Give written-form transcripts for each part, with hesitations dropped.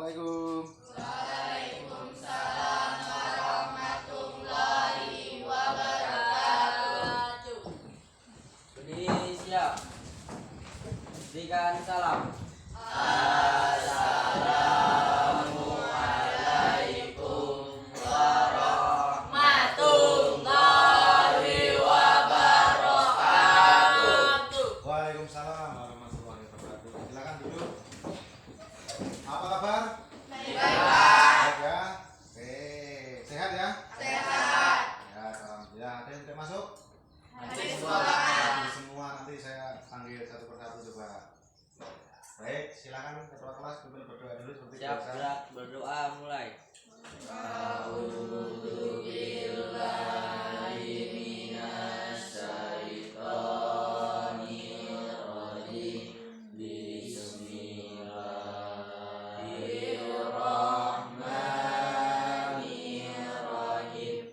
Assalamualaikum. Waalaikumsalam warahmatullahi wabarakatuh. Berdiri siap. Berikan salam. Assalamualaikum warahmatullahi wabarakatuh. Waalaikumsalam warahmatullahi wabarakatuh. Silakan duduk. Apa kabar? Baik. Baik ya. Oke, sehat ya? Sehat. Ya, alhamdulillah. Ada yang tidak masuk? Hadir sekolah. Hadir semua, nanti saya panggil satu persatu coba. Baik, silakan ketua kelas berdoa dulu seperti Siap, biasa. gerak, berdoa mulai. A'udzu billahi minasy syaithanir rajim. Bismillahirrahmanirrahim.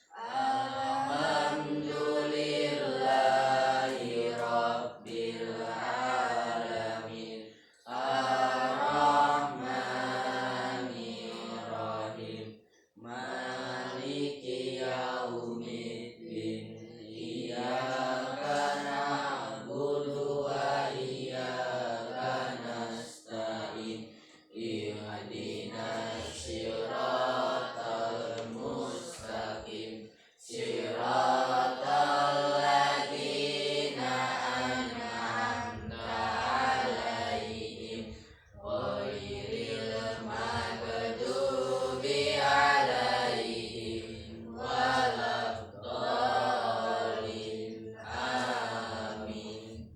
Alhamdulillahi rabbil alamin. Ar-Rahmanir-Rahim. Maliki yaumiddin. Iyyaka na'budu wa iyyaka nasta'in. Ihdinas siratal mustaqim. Siratal ladzina an'amta 'alaihim ghairil maghdubi 'alaihim waladdallin. Amin.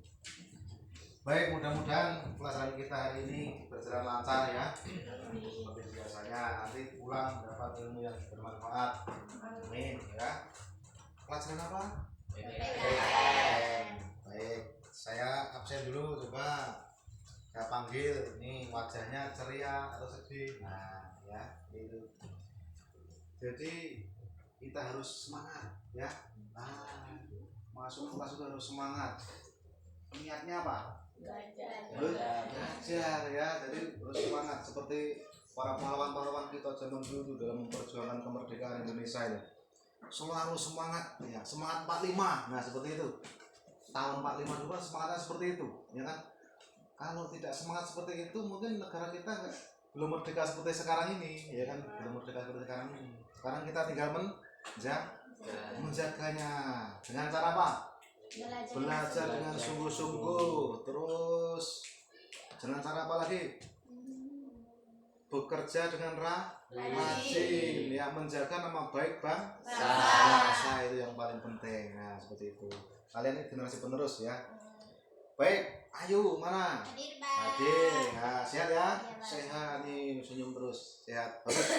Baik, mudah-mudahan pelajaran kita hari ini berjalan lancar ya. Seperti biasanya, nanti pulang dapat ilmu yang bermanfaat. Amin ya. Pelajaran apa? Baik, saya absen dulu, coba saya panggil. Ini wajahnya ceria atau sedih. Nah, ya itu. Jadi kita harus semangat ya. Nah, masuk kelas itu harus semangat. Niatnya apa? Belajar ya, jadi harus semangat seperti para pahlawan-pahlawan kita zaman dulu dalam memperjuangkan kemerdekaan Indonesia ini. Selalu semangat ya, semangat 45. Nah, seperti itu. Tahun 45 juga semangatnya seperti itu, ya kan? Kalau tidak semangat seperti itu, mungkin negara kita belum merdeka seperti sekarang ini, ya kan? Belum merdeka seperti sekarang ini. Sekarang kita tinggal menjaganya dengan cara apa? Belajar dengan sungguh-sungguh, terus dengan cara apa lagi? Bekerja dengan rajin, ya, menjaga nama baik bangsa itu yang paling penting. Nah, seperti itu. Kalian ini generasi penerus ya. Baik, Ayu mana? Hadir. Nah, sehat ya? Sehat nih, senyum terus. Sehat. Bagus.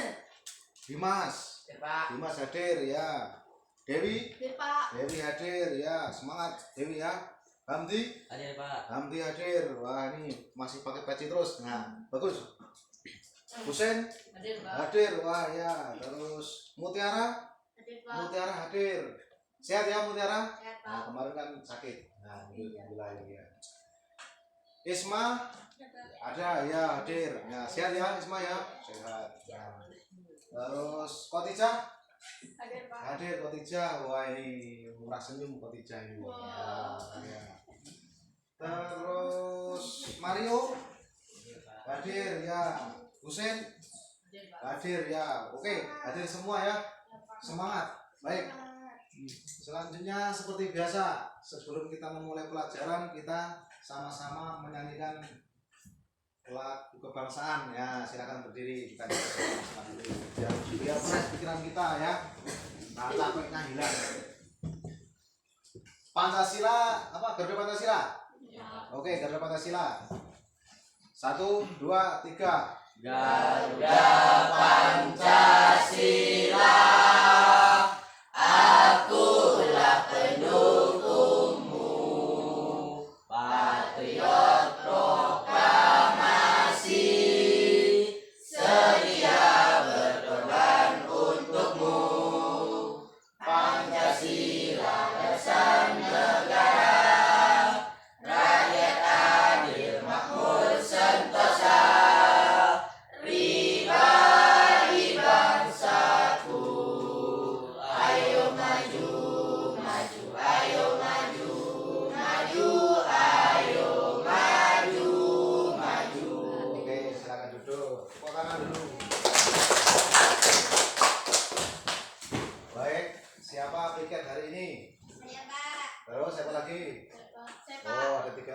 Dimas. Dimas hadir ya. Dewi hadir ya, semangat Dewi ya. Hamdi Hadir Pak. hadir. Wah, ini masih pakai peci terus. Nah, bagus. Husen hadir. Wah ya. Terus Mutiara hadir. Sehat ya Mutiara? Nah, kemarin kan sakit. Nah, alhamdulillah ya. Isma ada ya, hadir. Nah, sehat ya Isma ya? Sehat. Nah. Terus Khotijah hadir. Khotijah, wah ini murah senyum Khotijah ini. Ya. Terus Mario hadir ya. Husen hadir ya. Oke, hadir semua ya. Semangat. Baik. Selanjutnya seperti biasa, sebelum kita memulai pelajaran, kita sama-sama menyanyikan lagu kebangsaan ya. Silakan berdiri, kita biar fresh pikiran kita ya. Nah, capeknya hilang. Pancasila apa? Garuda Pancasila. Oke, Garuda Pancasila. 1, 2, 3. Garuda Pancasila, akulah pendukungmu. Patriot proklamasi, sedia berkorban untukmu. Pancasila dasar negara, rakyat adil makmur sentosa.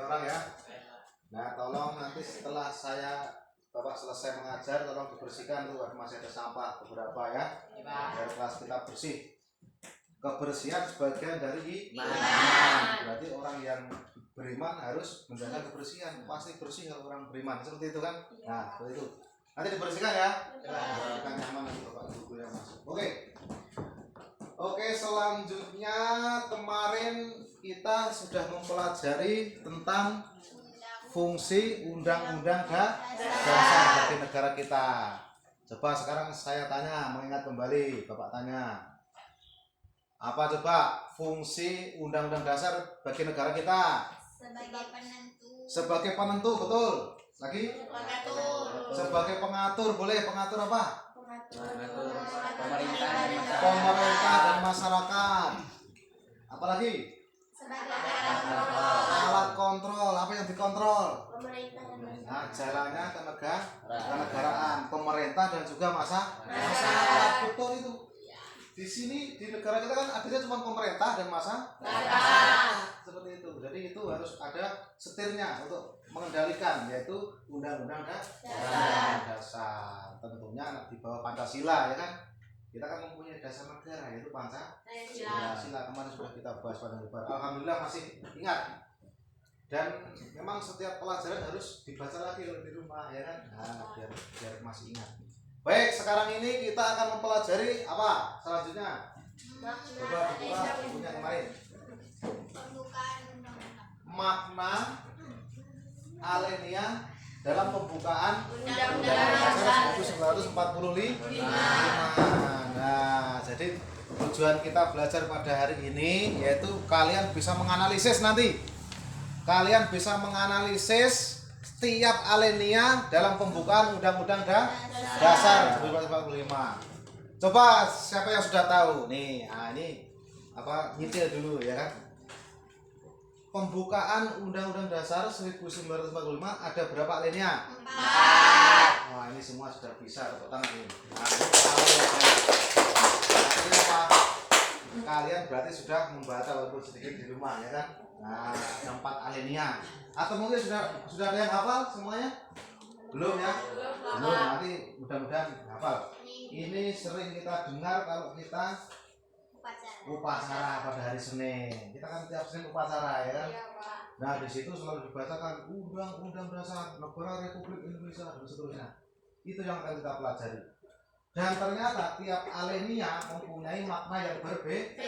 orang ya. Nah, tolong nanti setelah Bapak selesai mengajar, tolong dibersihkan tuh, masih ada sampah beberapa ya. Biar kelas kita bersih. Kebersihan sebagian dari iman. Berarti orang yang beriman harus menjaga kebersihan. Pasti bersih kalau orang beriman. Seperti itu kan? Nah, seperti itu. Nanti dibersihkan ya. Kita nyaman nanti Bapak Ibu yang masuk. Oke, selanjutnya kemarin kita sudah mempelajari tentang fungsi undang-undang dasar bagi negara kita. Coba sekarang saya tanya, mengingat kembali, Bapak tanya. Apa coba fungsi undang-undang dasar bagi negara kita? Sebagai penentu, betul. Lagi? Sebagai pengatur, boleh. Pengatur apa? Pemerintah dan masyarakat. Apalagi? Alat kontrol. Apa yang dikontrol? Nah, jalannya kenegaraan, pemerintah dan juga masyarakat. Betul itu. Di sini di negara kita kan adanya cuma pemerintah dan masyarakat. Seperti itu. Jadi itu harus ada setirnya untuk mengendalikan, yaitu undang-undang dasar. Tentunya di bawah Pancasila ya kan. Kita kan mempunyai dasar negara yaitu Pancasila. Kemarin sudah kita bahas pada lebar. Alhamdulillah masih ingat. Dan memang setiap pelajaran harus dibaca lagi kalau di rumah ya kan. Nah, biar masih ingat. Baik, sekarang ini kita akan mempelajari apa selanjutnya? Coba buka bukunya kemarin. Makna alenia dalam pembukaan Undang-Undang Dasar 1945. Nah, jadi tujuan kita belajar pada hari ini yaitu kalian bisa menganalisis nanti. Kalian bisa menganalisis setiap alenia dalam pembukaan Undang-Undang Dasar 1945. Coba siapa yang sudah tahu? Nih, ini apa nyitir dulu ya kan? Pembukaan Undang-Undang Dasar 1945 ada berapa alinea? 4. Wah, ini semua sudah bisa tepuk tangan ini. Nah, ini apa? Kalian berarti sudah membaca walaupun sedikit di rumah ya kan? Nah, ada 4 alinea. Atau mungkin sudah ada yang hafal semuanya? Belum ya? Belum, nanti mudah-mudahan hafal. Ini sering kita dengar kalau kita upacara pada hari Senin. Kita kan tiap Senin upacara ya kan? Nah, di situ selalu dibacakan Undang-Undang Dasar Negara Republik Indonesia dan seterusnya. Itu yang akan kita pelajari. Dan ternyata tiap alinea mempunyai makna yang berbeda.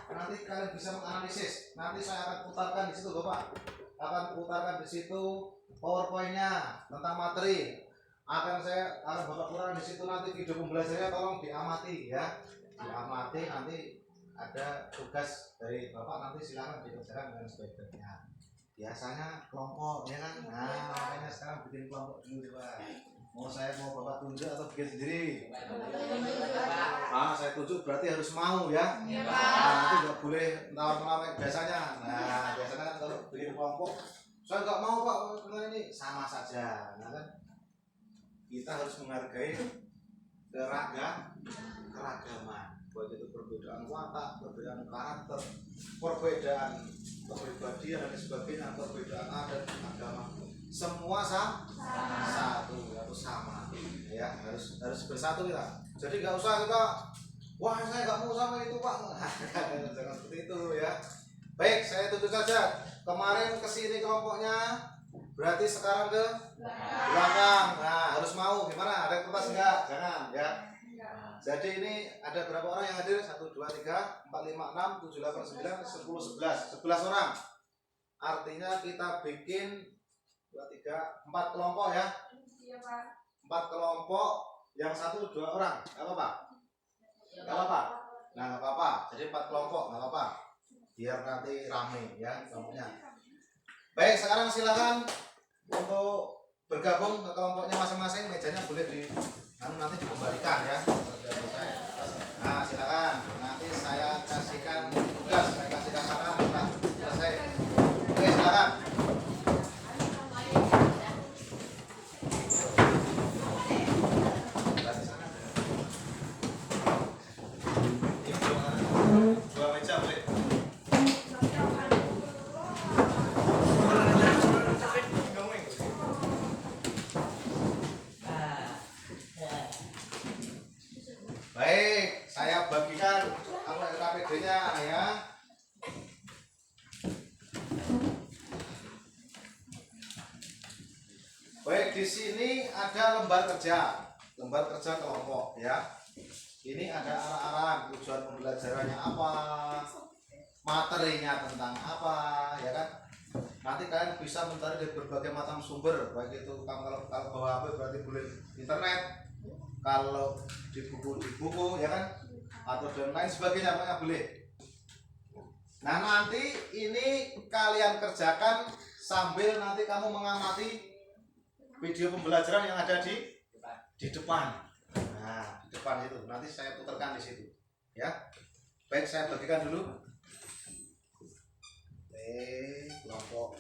Nanti kalian bisa menganalisis. Nanti saya akan putarkan di situ, Bapak. Akan putarkan di situ PowerPoint-nya tentang materi. Akan Bapak putarkan di situ nanti video pembelajarannya, tolong diamati ya. Diamati, nanti ada tugas dari Bapak, nanti silakan dikerjakan dengan sebaik-baiknya. Biasanya kelompok ya kan. Nah, makanya sekarang bikin kelompok dulu, Pak. Mau Bapak tunjuk atau bikin sendiri? Saya tunjuk berarti harus mau ya. Nah, nanti nggak boleh nawar-nawar biasanya. Nah, biasanya kan kalau bikin kelompok, saya nggak mau Pak dengan ini, sama saja. Nah kan, kita harus menghargai keragaman. Baik itu perbedaan watak, perbedaan karakter, perbedaan kepribadian dan sebagainya, perbedaan adat, agama, semua satu atau sama ya, harus bersatu kita. Jadi nggak usah kita, wah saya nggak mau sama itu Pak. Jangan seperti itu ya. Baik, saya tutup saja. Kemarin kesini kelompoknya, berarti sekarang ke belakang. Nah, harus mau. Gimana? Ada kertas enggak? Jangan ya. Jadi ini ada berapa orang yang hadir? 1, 2, 3, 4, 5, 6, 7, 8, 9, 10, 11 orang. Artinya kita bikin 2, 3, 4 kelompok ya. 4 kelompok, yang 1 2 orang. Gak apa-apa? Gak apa-apa? Nah gak apa-apa, jadi 4 kelompok gak apa-apa. Biar nanti rame ya kelompoknya. Baik, sekarang silakan untuk bergabung ke kelompoknya masing-masing. Mejanya boleh nanti dikembalikan ya. Nah silakan, nanti saya kasihkan tugas, saya kasihkan mana setelah selesai. Oke silakan. Dua meja boleh. Baik, di sini ada lembar kerja kelompok ya. Ini ada arah-arahan tujuan pembelajarannya apa, materinya tentang apa, ya kan? Nanti kalian bisa mencari dari berbagai macam sumber, baik itu kalau bawa HP berarti boleh internet, kalau di buku ya kan, atau dan lain sebagainya makanya boleh. Nah nanti ini kalian kerjakan sambil nanti kamu mengamati video pembelajaran yang ada di depan. Nah di depan itu nanti saya putarkan di situ ya. Baik, saya bagikan dulu. Kelompok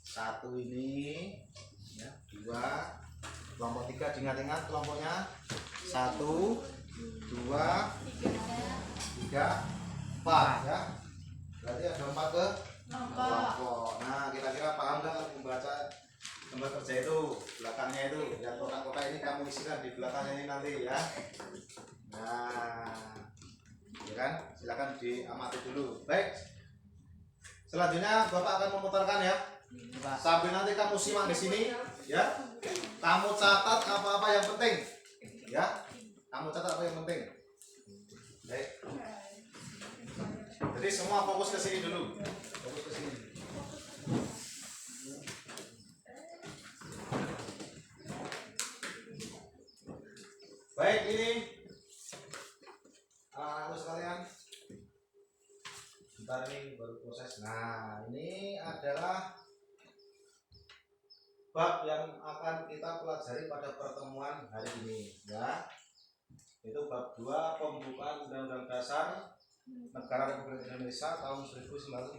1 ini ya, 2, kelompok 3 diingat-ingat kelompoknya 1, 2, 3, 4 ya. Berarti ada 4 kelompok. Nah kira-kira paham nggak kalau membaca gambar kerja itu belakangnya itu yang kotak-kotak ini kamu isikan di belakangnya ini nanti ya. Nah ya kan, silakan diamati dulu. Baik, selanjutnya Bapak akan memutarkan ya. Sambil nanti kamu simak di sini ya. Kamu catat apa-apa yang penting ya. Kamu catat apa yang penting. Baik. Jadi semua fokus ke sini dulu. Fokus ke sini. Baik, ini anak-anakku sekalian. Bentar ini baru proses. Nah, ini adalah bab yang akan kita pelajari pada pertemuan hari ini ya. Itu bab 2 pembukaan Undang-Undang Dasar Negara Republik Indonesia tahun 1945.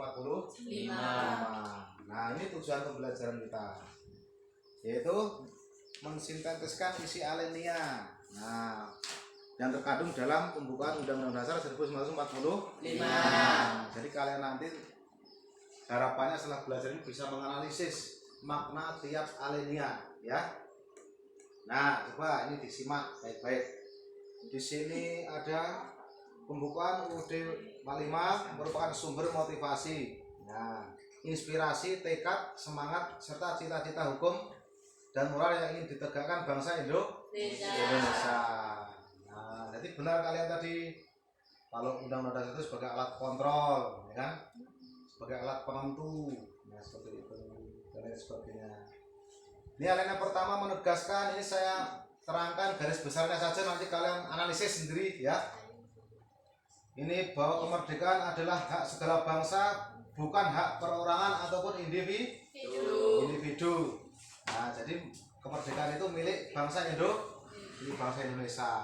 Nah, ini tujuan pembelajaran kita, yaitu mensintetiskan isi alinea. Nah, yang terkandung dalam pembukaan Undang-Undang Dasar 1945. Jadi kalian nanti harapannya setelah belajar ini bisa menganalisis makna tiap alinea ya. Nah, coba ini disimak baik-baik. Di sini ada pembukaan UUD 45 merupakan sumber motivasi, nah, inspirasi, tekad, semangat, serta cita-cita hukum dan moral yang ingin ditegakkan bangsa Indonesia. Nah, jadi benar kalian tadi kalau undang-undang dasar itu sebagai alat kontrol, ya kan? Sebagai alat penentu, nah seperti itu dan lain sebagainya. Ini alinea pertama menegaskan, ini saya terangkan garis besarnya saja, nanti kalian analisis sendiri ya. Ini bahwa kemerdekaan adalah hak segala bangsa, bukan hak perorangan ataupun individu. Nah, jadi kemerdekaan itu milik bangsa Indonesia.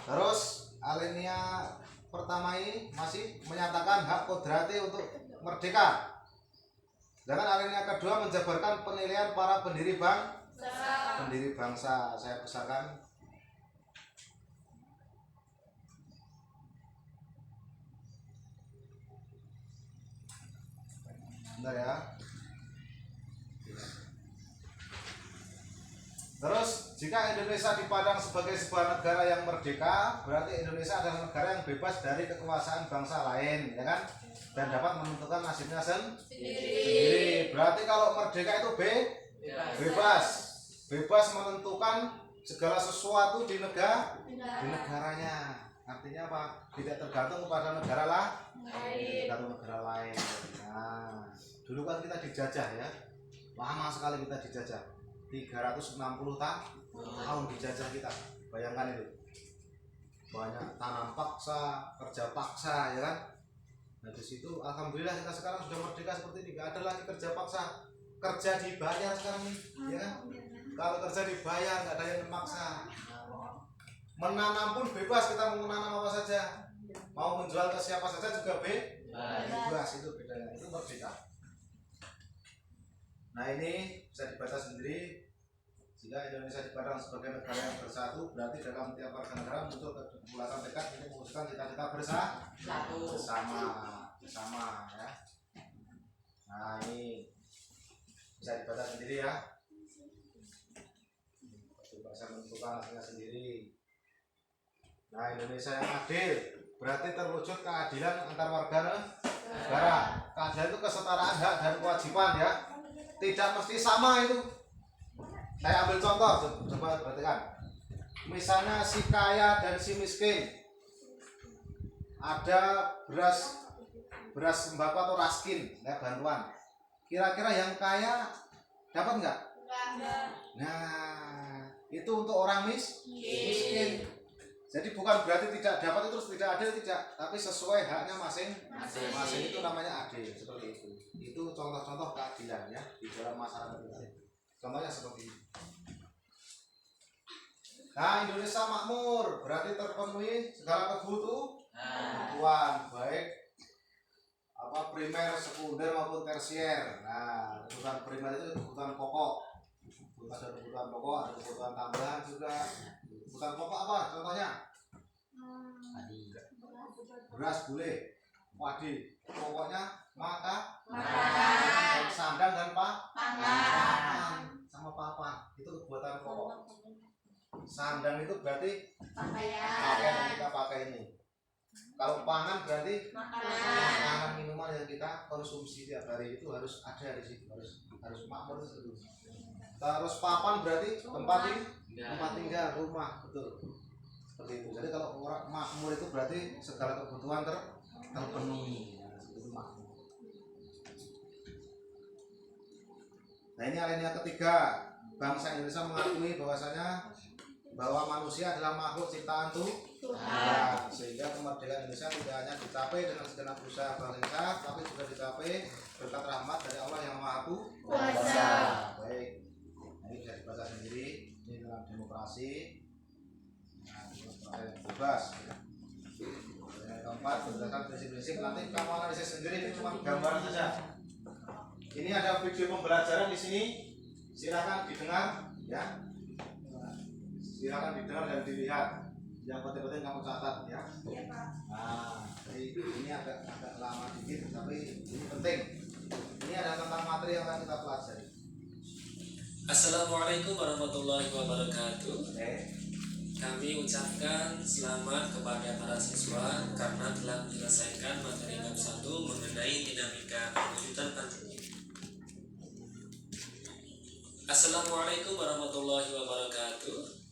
Terus alinea pertama ini masih menyatakan hak kodrati untuk merdeka. Sedangkan alinea kedua menjabarkan penilaian para pendiri bangsa. Saya besarkan. Bentar ya. Terus jika Indonesia dipandang sebagai sebuah negara yang merdeka, berarti Indonesia adalah negara yang bebas dari kekuasaan bangsa lain, ya kan? Dan dapat menentukan nasibnya sendiri. Berarti kalau merdeka itu bebas menentukan segala sesuatu di negaranya. Artinya apa? Tidak tergantung kepada negara lain. Nah, dulu kan kita dijajah ya, lama sekali kita dijajah, 360 tahun dijajah kita. Bayangkan itu, banyak tanam paksa, kerja paksa, ya kan? Nah di situ alhamdulillah kita sekarang sudah merdeka seperti ini, nggak ada lagi kerja paksa, kerja dibayar sekarang ini, ya kan? Kalau kerja dibayar nggak ada yang memaksa. Menanam pun bebas, kita mau menanam apa saja, mau menjual ke siapa saja juga bebas, itu bedanya, itu merdeka. Nah ini bisa dibaca sendiri. Jika Indonesia dipandang sebagai negara yang bersatu, berarti dalam tiap warga negara muncul kebutuhan tekad ini mewujudkan cita-cita bersama ya. Nah ini bisa dibaca sendiri ya. Bisa menentukan hasilnya sendiri. Nah Indonesia yang adil berarti terwujud keadilan antar warga negara. Keadilan itu kesetaraan hak dan kewajiban ya. Tidak mesti sama itu. Saya ambil contoh, coba perhatikan. Misalnya si kaya dan si miskin. Ada beras sembako atau raskin, ya, bantuan. Kira-kira yang kaya dapat nggak? Nah, itu untuk orang miskin. Jadi bukan berarti tidak dapat itu terus tidak adil, tidak, tapi sesuai haknya masing-masing. Itu namanya adil, seperti itu. Itu contoh-contoh keadilan ya di dalam masyarakat kita. Contohnya seperti ini. Nah, Indonesia makmur berarti terpenuhi segala kebutuhan, baik primer, sekunder maupun tersier. Nah, kebutuhan primer itu kebutuhan pokok. Ada kebutuhan pokok, ada kebutuhan tambahan juga. Kebutuhan pokok apa? Contohnya? Beras, gulai, padi. Pokoknya makan, sandang dan papan sama papan. Itu kebutuhan pokok. Sandang itu berarti pakaian yang kita pakai ini. Kalau pangan berarti makanan minuman yang kita konsumsi tiap hari itu harus ada di situ, harus makmur itu. Terus papan berarti tempat tinggal, rumah, betul. Seperti itu. Jadi kalau orang makmur itu berarti segala kebutuhan terpenuhi. Itu makmur. Nah, ini alinea ketiga. Bangsa Indonesia mengakui bahwa manusia adalah makhluk ciptaan Tuhan, sehingga kemerdekaan Indonesia tidak hanya dicapai dengan segenap usaha bangsa, tapi juga dicapai berkat rahmat dari Allah yang Maha Kuasa. Baik, ini bisa dibaca sendiri. Ini dalam demokrasi, yang bebas. Yang keempat, berdasarkan prinsip-prinsip. Nanti kamu analisis sendiri, ini cuma gambaran saja. Ini ada video pembelajaran di sini. Silakan didengar, ya. Silakan didengar dan dilihat. Yang penting-penting kamu catat, ya. Iya, Pak. Nah, jadi ini agak lama dikit, tapi ini penting. Ini ada tentang materi yang akan kita pelajari. Assalamualaikum warahmatullahi wabarakatuh. Kami ucapkan selamat kepada para siswa karena telah menyelesaikan materi bab 1 mengenai dinamika perwujudan pandemi. Assalamualaikum warahmatullahi wabarakatuh.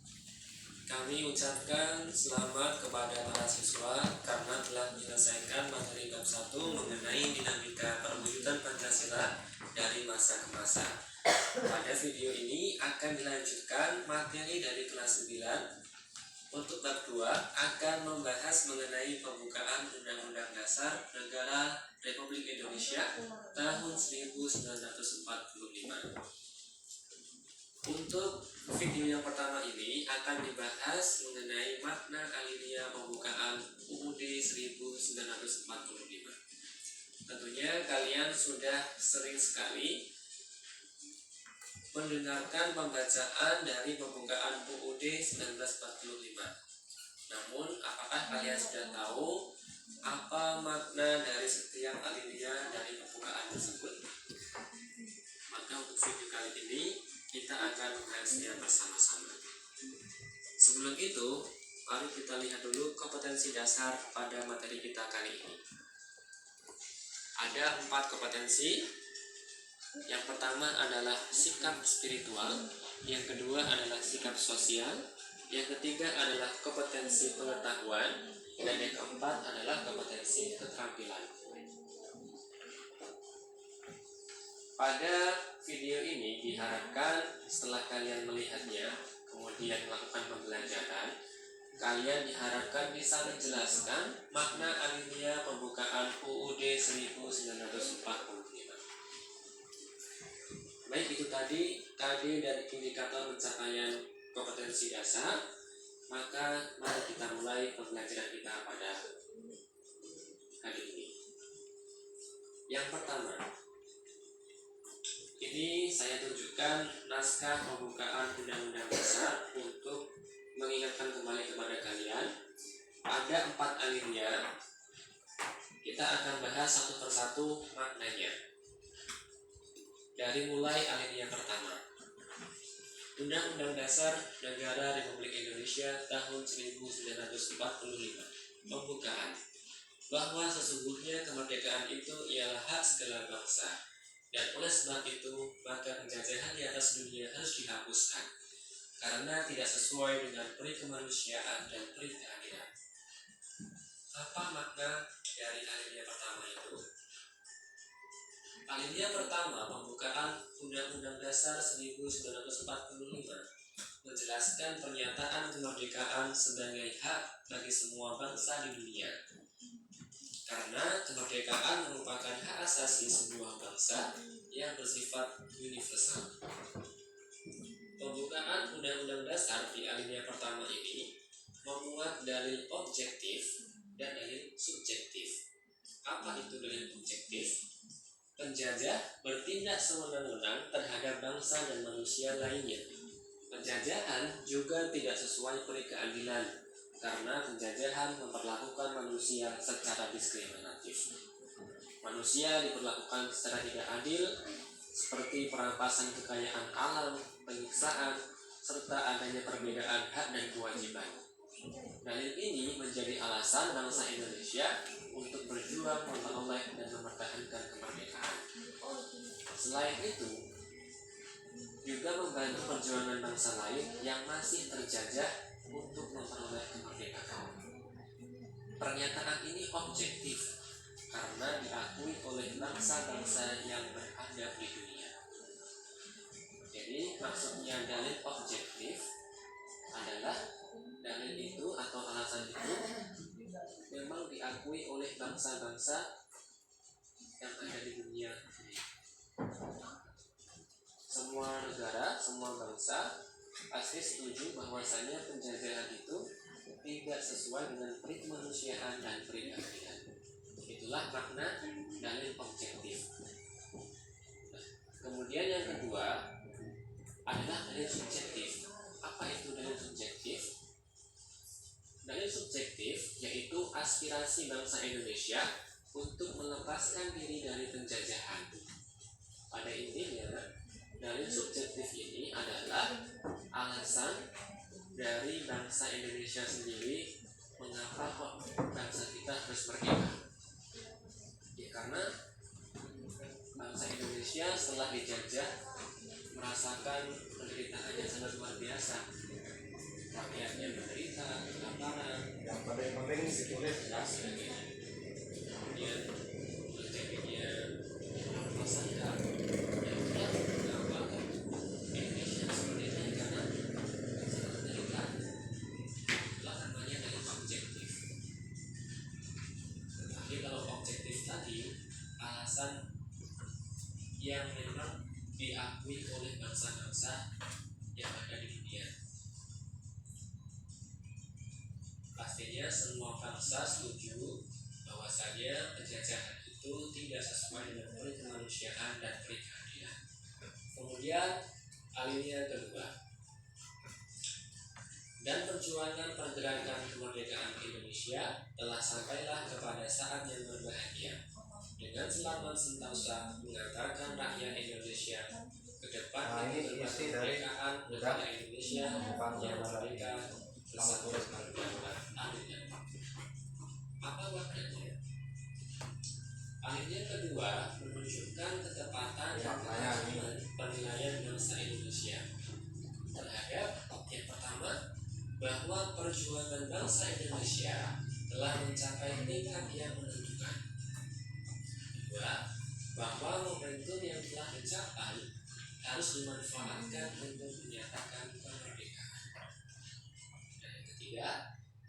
Kami ucapkan selamat kepada para siswa karena telah menyelesaikan materi bab 1 mengenai dinamika perwujudan Pancasila dari masa ke masa. Pada video ini akan dilanjutkan materi dari kelas 9. Untuk bab 2 akan membahas mengenai pembukaan Undang-Undang Dasar Negara Republik Indonesia tahun 1945. Untuk video yang pertama ini akan dibahas mengenai makna alinea pembukaan UUD 1945. Tentunya kalian sudah sering sekali mendengarkan pembacaan dari pembukaan UUD 1945. Namun, apakah kalian sudah tahu apa makna dari setiap alinea dari pembukaan tersebut? Maka untuk video kali ini kita akan membahasnya bersama-sama. Sebelum itu, mari kita lihat dulu kompetensi dasar pada materi kita kali ini. Ada 4 kompetensi. Yang pertama adalah sikap spiritual, yang kedua adalah sikap sosial, yang ketiga adalah kompetensi pengetahuan, dan yang keempat adalah kompetensi keterampilan. Pada video ini diharapkan setelah kalian melihatnya, kemudian melakukan pembelajaran, kalian diharapkan bisa menjelaskan makna alinea pembukaan UUD 1945. Baik, itu tadi dari indikator pencapaian kompetensi dasar. Maka mari kita mulai pembelajaran kita pada hari ini. Yang pertama, ini saya tunjukkan naskah pembukaan Undang-Undang Dasar untuk mengingatkan kembali kepada kalian. Ada 4 alinea. Kita akan bahas satu persatu maknanya. Dari mulai alinea pertama. Undang-Undang Dasar Negara Republik Indonesia tahun 1945. Pembukaan. Bahwa sesungguhnya kemerdekaan itu ialah hak segala bangsa, Dan oleh sebab itu, maka penjajahan di atas dunia harus dihapuskan karena tidak sesuai dengan peri kemanusiaan dan peri keadilan. Apa makna dari alinea pertama itu? Alinea pertama pembukaan Undang-Undang Dasar 1945 menjelaskan pernyataan kemerdekaan sebagai hak bagi semua bangsa di dunia. Karena kemerdekaan merupakan hak asasi sebuah bangsa yang bersifat universal. Pembukaan Undang-Undang Dasar di alinea pertama ini memuat dalil objektif dan dalil subjektif. Apa itu dalil objektif? Penjajah bertindak sewenang-wenang terhadap bangsa dan manusia lainnya. Penjajahan juga tidak sesuai peri keadilan karena penjajahan memperlakukan manusia secara diskriminatif. Manusia diperlakukan secara tidak adil, seperti perampasan kekayaan alam, penyiksaan, serta adanya perbedaan hak dan kewajiban. Dalil ini menjadi alasan bangsa Indonesia untuk berjuang memperoleh dan mempertahankan kemerdekaan. Selain itu, juga membantu perjuangan bangsa lain yang masih terjajah untuk memperoleh kemerdekaan. Pernyataan ini objektif karena diakui oleh bangsa-bangsa yang beradab di dunia. Jadi maksudnya dalil objektif adalah dalil itu atau alasan itu memang diakui oleh bangsa-bangsa yang ada di dunia. Semua negara, semua bangsa pasti setuju bahwasanya penjajahan itu tidak sesuai dengan peri kemanusiaan dan peri keadilan. Itulah makna dalil objektif. Kemudian yang kedua adalah dalil subjektif. Apa itu dalil subjektif? Dalil subjektif yaitu aspirasi bangsa Indonesia untuk melepaskan diri dari penjajahan. Pada intinya, dalil subjektif ini adalah alasan dari bangsa Indonesia sendiri mengapa kok bangsa kita harus merdeka. Ya karena bangsa Indonesia setelah dijajah merasakan penderitaan yang sangat luar biasa. Rakyatnya menderita, kelaparan, Yang paling penting ditulis dan sebagainya. Kemudian terjadinya perampasan hak. Indonesia seperti ini karena sangat menderita. Itulah namanya dari objektif. Tetapi kalau objektif tadi alasan yang memang diakui oleh bangsa-bangsa yang ada di dunia. Pastinya semua bangsa setuju bahwasanya penjajahan itu tidak sesuai dengan peri kemanusiaan dan peri keadilan. Kemudian alinea kedua, dan perjuangan pergerakan kemerdekaan Indonesia telah sampailah kepada saat yang berbahagia dengan selamat sentosa mengantarkan rakyat Indonesia ke depan demi kemerdekaan negara Indonesia yang merdeka bersatu berdaulat adil dan makmur. Apa maknanya? Alinea kedua menunjukkan ketepatan dan keajuan penilaian bangsa Indonesia terhadap yang pertama, bahwa perjuangan bangsa Indonesia telah mencapai tingkat yang menentukan. Kedua, bahwa momentum yang telah dicapai harus dimanfaatkan untuk menyatakan kemerdekaan. Dan yang ketiga,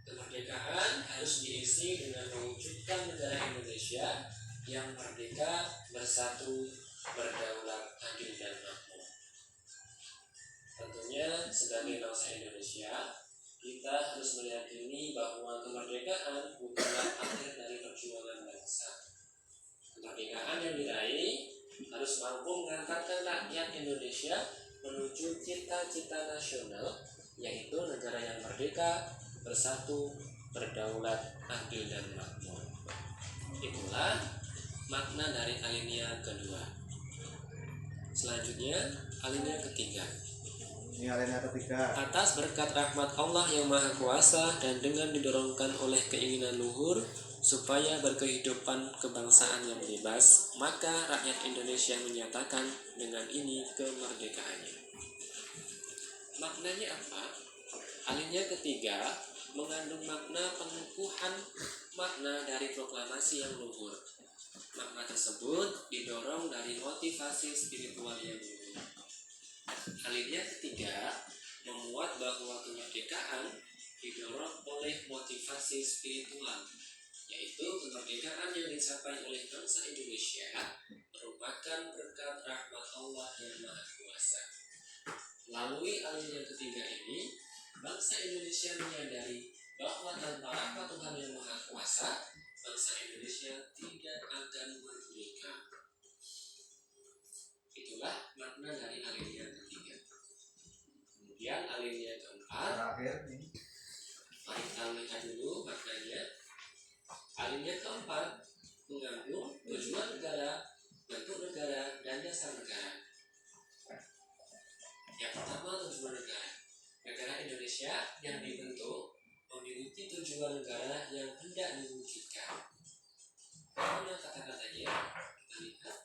kemerdekaan harus diisi dengan mewujudkan negara Indonesia yang merdeka, bersatu, berdaulat, adil dan makmur. Tentunya sebagai bangsa Indonesia, kita harus meyakini bahwa kemerdekaan bukanlah akhir dari perjuangan bangsa. Kemerdekaan yang diraih harus mampu mengantarkan rakyat Indonesia menuju cita-cita nasional, yaitu negara yang merdeka, bersatu, berdaulat, adil dan makmur. Itulah makna dari alinea kedua. Selanjutnya alinea ketiga. Ini alinea ketiga. Atas berkat rahmat Allah yang Maha Kuasa dan dengan didorongkan oleh keinginan luhur, supaya berkehidupan kebangsaan yang bebas, maka rakyat Indonesia menyatakan dengan ini kemerdekaannya. Maknanya apa? Alinea ketiga mengandung makna pengukuhan makna dari proklamasi yang luhur. Makna tersebut didorong dari motivasi spiritual yang luhur. Alinea ketiga memuat bahwa kemerdekaan didorong oleh motivasi spiritual, yaitu kemerdekaan yang dicapai oleh bangsa Indonesia merupakan berkat rahmat Allah yang Maha Kuasa. Melalui alinea ketiga ini, bangsa Indonesia menyadari bahwa tanpa rahmat Tuhan yang Maha Kuasa, bangsa Indonesia tidak akan merdeka. Itulah makna dari alinea ketiga. Kemudian alinea keempat, Terakhir ini. mari kita lihat dulu maknanya. Alinea keempat mengandung tujuan negara, bentuk negara, dan dasar negara. Yang pertama, tujuan negara. Negara Indonesia yang dibentuk memiliki tujuan negara yang hendak diwujudkan. Mana kata-katanya? Kita lihat.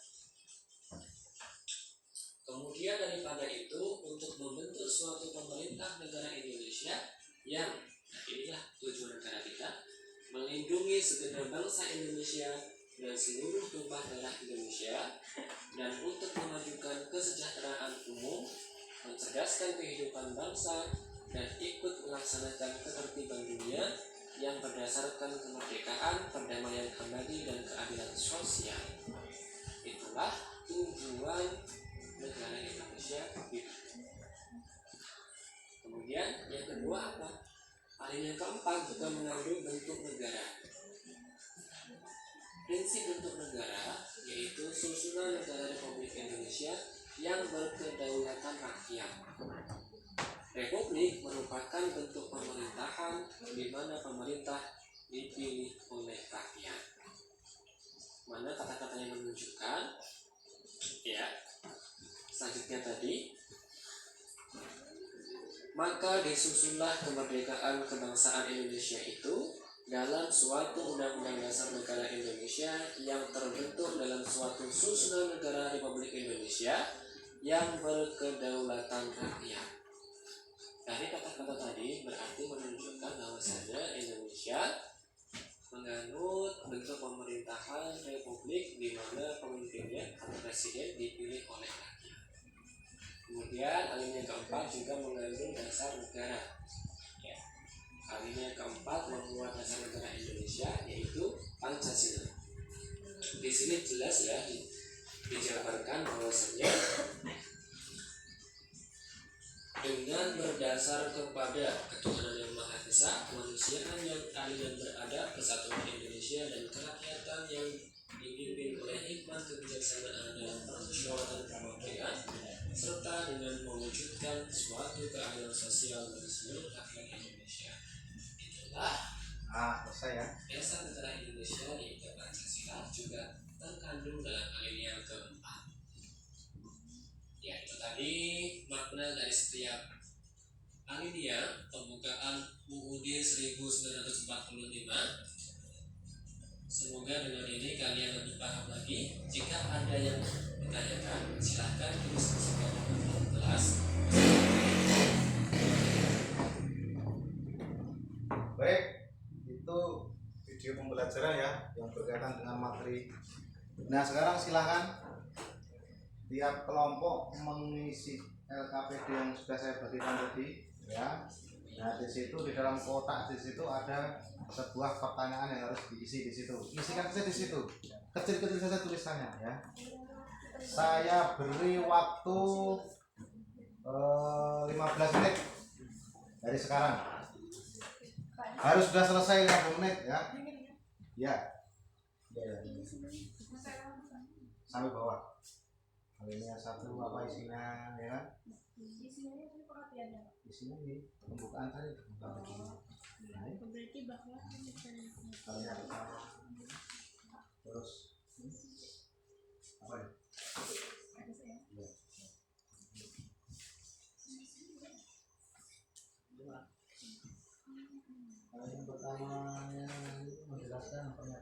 Kemudian daripada itu, untuk membentuk suatu pemerintah negara Indonesia yang, nah inilah tujuan negara kita, melindungi segenap bangsa Indonesia dan seluruh tumpah darah Indonesia, dan untuk memajukan kesejahteraan umum, mencerdaskan kehidupan bangsa, dan ikut melaksanakan ketertiban dunia yang berdasarkan kemerdekaan, perdamaian abadi, dan keadilan sosial. Itulah tujuan negara Indonesia. Kemudian yang kedua apa? Alinea keempat juga mengandung bentuk negara. Prinsip bentuk negara yaitu susunan negara Republik Indonesia yang berkedaulatan rakyat. Republik merupakan bentuk pemerintahan di mana pemerintah dipilih oleh rakyat. Mana kata-kata yang menunjukkan? Ya. Selanjutnya tadi, maka disusunlah kemerdekaan kebangsaan Indonesia itu dalam suatu undang-undang dasar negara Indonesia yang terbentuk dalam suatu susunan negara Republik Indonesia yang berkedaulatan rakyat. Dari kata-kata tadi berarti menunjukkan bahwasanya Indonesia menganut bentuk pemerintahan republik di mana pemimpinnya atau presiden dipilih oleh rakyat. Kemudian alinea keempat juga mengandung dasar negara. Ya. Alinea keempat memuat dasar negara Indonesia yaitu Pancasila. Di sini jelas ya dijabarkan bahwasanya dengan berdasar kepada ketuhanan yang Maha Esa, kemanusiaan yang adil dan beradab, kesatuan Indonesia dan kerakyatan yang dipimpin oleh hikmah kebijaksanaan dalam permusyawaratan kebangsaan, serta dengan mewujudkan suatu keadilan sosial bagi seluruh rakyat Indonesia. Itulah Selesai ya. dasar negara Indonesia yaitu Pancasila juga terkandung dalam alinea keempat. Ya, itu tadi makna dari setiap alinea pembukaan UUD 1945. Semoga dengan ini kalian lebih paham lagi. Jika ada yang ditanyakan, silahkan diskusikan di kelas. Baik, itu video pembelajaran ya yang berkaitan dengan materi. Nah sekarang silahkan tiap kelompok mengisi LKPD yang sudah saya bagikan tadi ya. Nah di situ di dalam kotak di situ ada sebuah pertanyaan yang harus diisi di situ. Isikan saja di situ, kecil-kecil saja tulisannya ya. Saya beri waktu 15 menit dari sekarang. Harus sudah selesai 50 menit ya. Ya. Sampai bawah. Alinea 1 apa isinya ya? Isinya ini pembukaan tadi berarti bahwa alinea pertama. Terus apa ya? Yang pertama yang menjelaskan pernyataan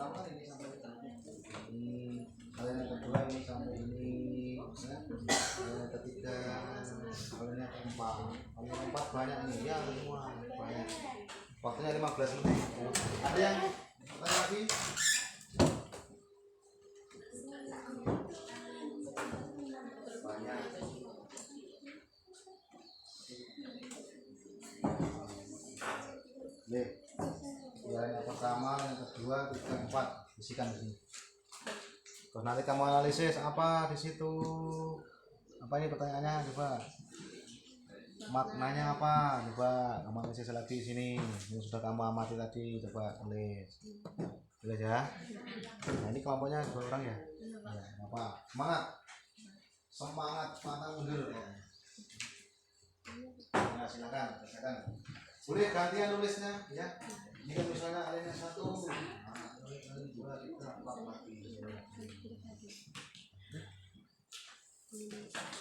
pertama kan ini sampai ini, kalian yang kedua ini sampai ini, ya. Kalian yang ketiga, kalian yang keempat, kalian yang keempat banyak ini ya semua banyak. Waktunya 15 menit. Ada yang bertanya lagi? Banyak. Nih, yang pertama, yang kedua, ketiga, keempat, isikan di sini. Terus nanti kamu analisis apa di situ? Apa ini pertanyaannya? Coba. Maknanya apa? Coba kamu analisis lagi di sini. Ini sudah kamu amati tadi. Coba tulis. Tulis ya. Nah ini kelompoknya 2 orang ya. Ya, apa? Semangat. Semangat pantang mundur ya. Nah, silakan, silakan. Boleh gantian nulisnya ya. Ini misalnya ada yang 1. Nah, 2, 3, 4 lagi.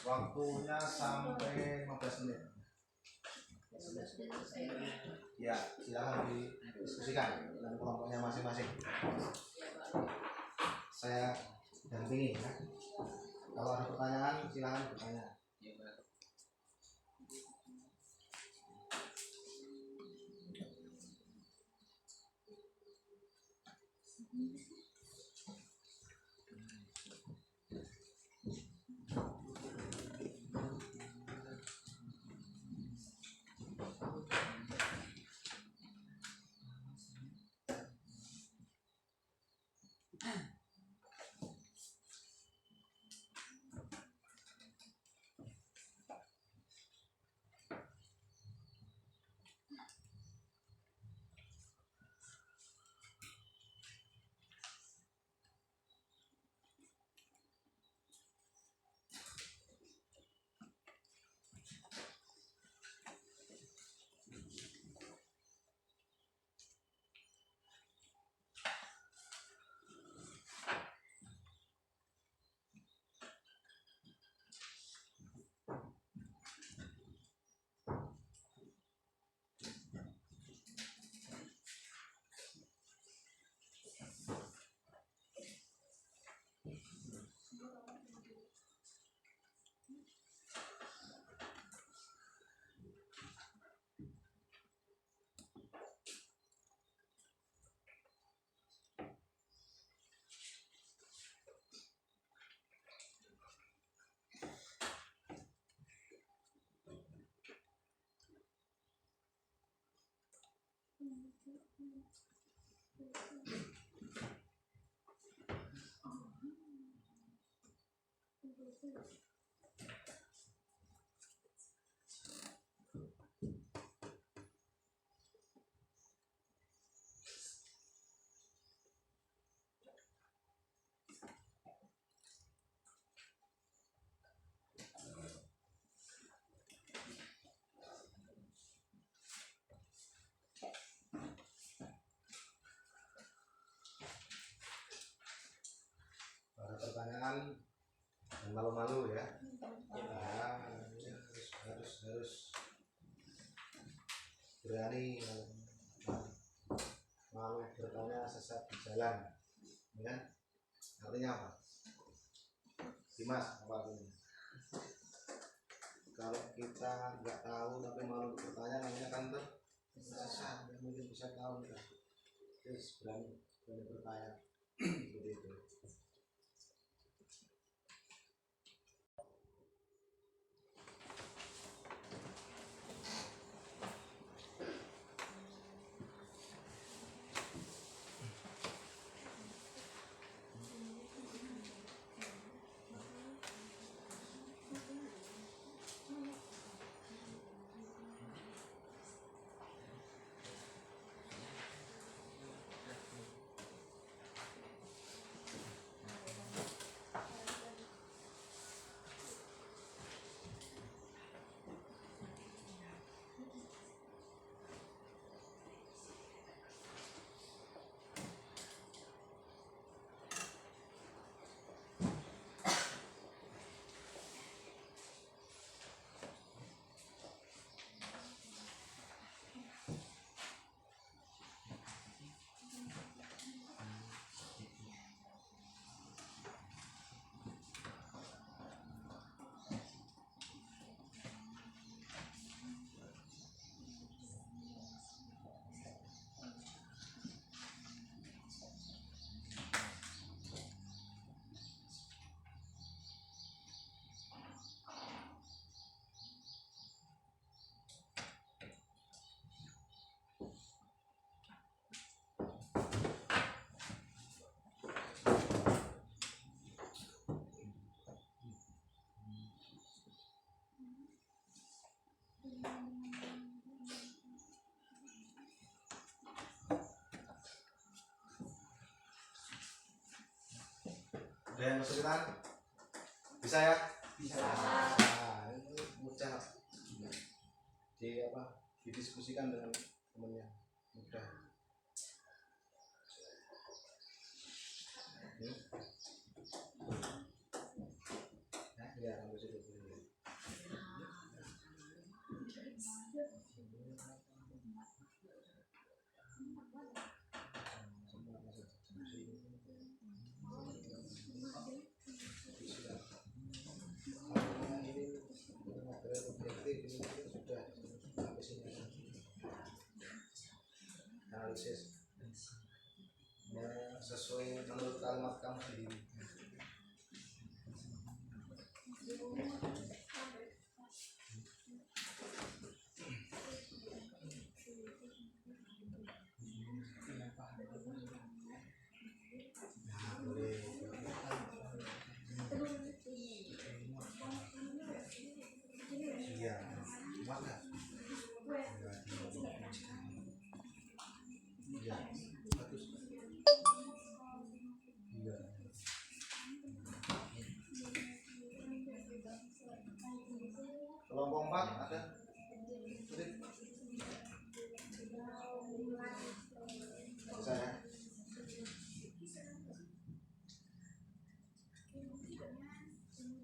Waktunya sampai 15 menit. Ya, silakan didiskusikan dengan kelompoknya masing-masing. Saya dampingi ya. Kalau ada pertanyaan silakan bertanya. Ada pertanyaan yang malu-malu ya. Ya, harus berani malu bertanya sesat di jalan, ya. Artinya apa? Dimas, apa artinya? Kalau kita nggak tahu tapi malu bertanya, namanya kan tersesat. Nggak mungkin bisa tahu kita. Terus berani bertanya seperti itu. Ada yang kesulitan? Bisa ya? Bisa. Nah, itu mudah. Didiskusikan dengan temennya. Mudah. Ya, sampai situ. Analisis sesuai menurut kalimat kamu sendiri. Nah, boleh. Iya, mana? Iya, bagus. Iya. Kelompok 4 ada. Bisa ya?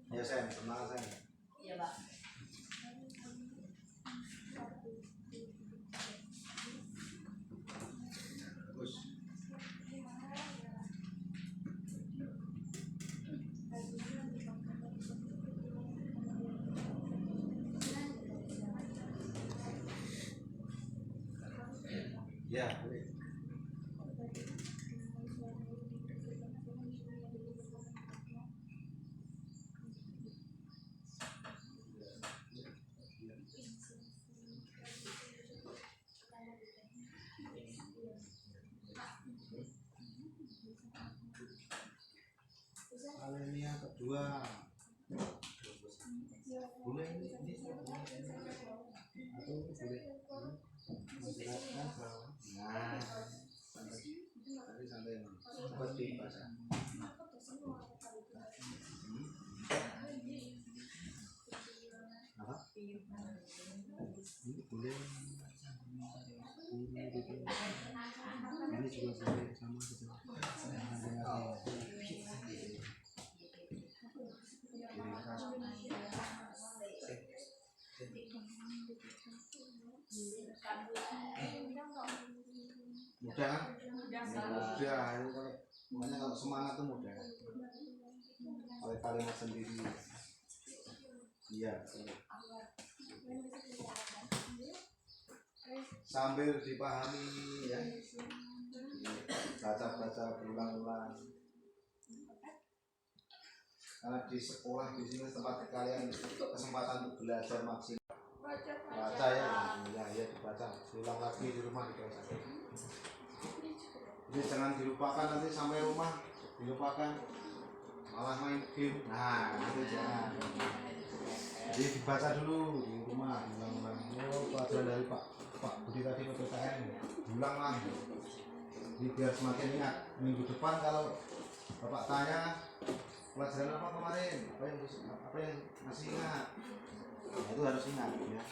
Ya, saya tenang saya. Iya, Pak. Bagus. Ya, boleh. Alinea kedua. Boleh ini atau boleh menjelaskan bahwa nah tadi santai seperti bahasa apa ini boleh ini juga boleh sama gitu mudah kan? Mudah itu kalau makanya kalau semangat tuh mudah oleh kalimat sendiri. Iya, sambil dipahami ya, baca-baca berulang-ulang. Karena di sekolah di sini tempat kalian kesempatan untuk belajar maksimal. Baca ya, ya dibaca, diulang lagi di rumah dibaca. Jadi jangan dilupakan nanti sampai rumah dilupakan malah main game. Nah itu jangan. Jadi dibaca dulu di rumah diulang-ulang. Oh pelajaran dari Pak Budi tadi PPKN diulang lagi. Jadi biar semakin ingat. Minggu depan kalau Bapak tanya pelajaran apa kemarin, apa yang masih ingat, nah, itu harus ingat ya.